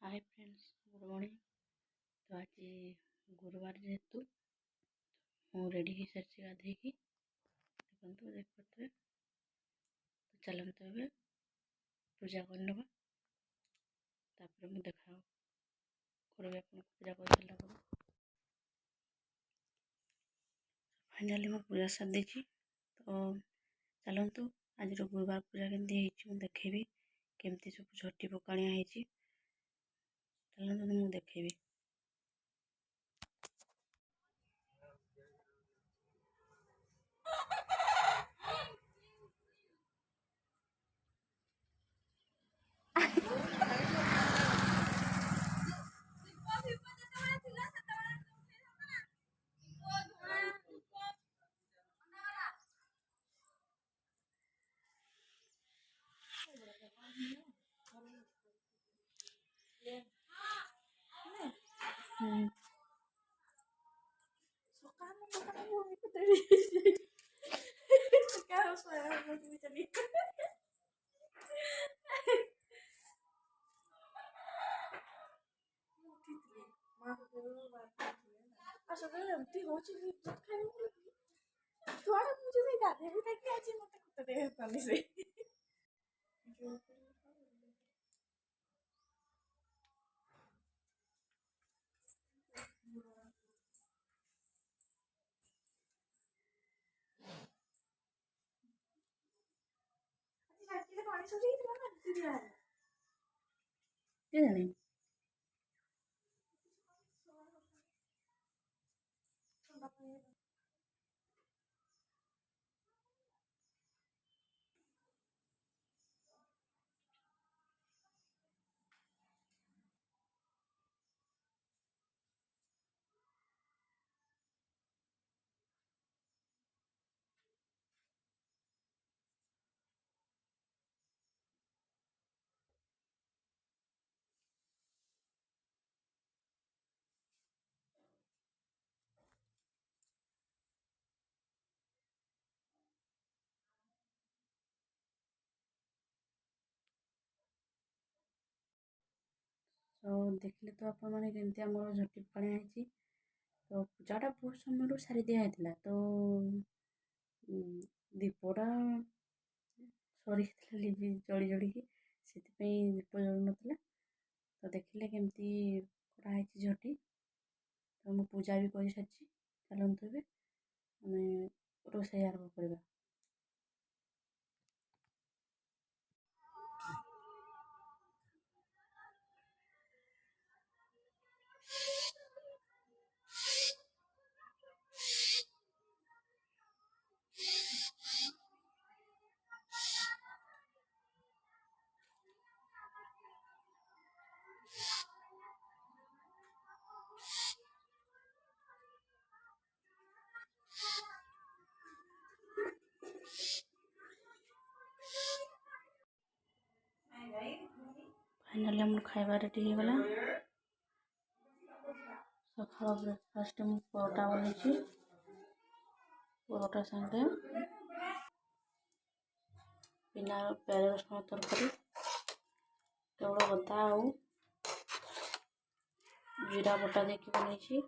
Hi friends, good morning. तो आज गुरुवार जेहेतु ମୁଁ ରେଡ଼ି ହେଇସାରିଛି ଗାଧେଇକି। ଦେଖନ୍ତୁ ଦେଖିପାରୁଥିବେ। ତ ଚାଲନ୍ତୁ ଏବେ ପୂଜା କରିନେବା, ତାପରେ ମୁଁ କରିବି ଆପଣଙ୍କୁ ପୂଜା କରିସାରିଲା ପରେ। ଫାଇନାଲି ମୁଁ ପୂଜା ସାରି ଦେଇଛି। ତ ଚାଲନ୍ତୁ ଆଜିର ଗୁରୁବାର ପୂଜା କେମିତି ହେଇଛି ମୁଁ ଦେଖେଇବି, କେମିତି ସବୁ ଝୋଟି ପକାଣିଆ ହେଇଛି। ଚାଲନ୍ତୁ ମୁଁ ଦେଖେଇବି। ଏମିତି ହଉଛି ଛୁଆଟା ମୁଁ ଯଦି ଗାଧେଇବି ତାକି ଆଜି ମତେ କୁଟା ଦେଇ ହେତାନି ସେ ପାଣି ସରିଯାଇଥିଲା ନା ଦିଆହେଲା କେଜାଣି। ତ ଦେଖିଲେ ତ ଆପଣମାନେ କେମିତି ଆମର ଝୋଟି ପକାଣିଆ ହେଇଛି। ତ ପୂଜାଟା ବହୁତ ସମୟରୁ ସାରି ଦିଆ ହେଇଥିଲା। ତ ଦୀପଟା ସରିଯାଇଥିଲା ଜଳି ଜଳିକି, ସେଥିପାଇଁ ଦୀପ ଜଳୁନଥିଲା। ତ ଦେଖିଲେ କେମିତି କରାହେଇଛି ଝୋଟି। ତ ମୁଁ ପୂଜା ବି କରିସାରିଛି। ଚାଲନ୍ତୁ ଏବେ ଆମେ ରୋଷେଇ ଆରମ୍ଭ କରିବା। फाइनाली आम खाଇବା रेडी ହେଇଗଲା। ସକାଳ ବ୍ରେକଫାଷ୍ଟ ମୁଁ ପରଟା ବନେଇଛି। ପରଟା ସାଙ୍ଗେ ବିନା ପିଆଜ ରସୁଣ ତରକାରୀ, କେବଳ ଅଦା ଆଉ ଜିରା ବଟା ଦେଇକି ବନେଇଛି।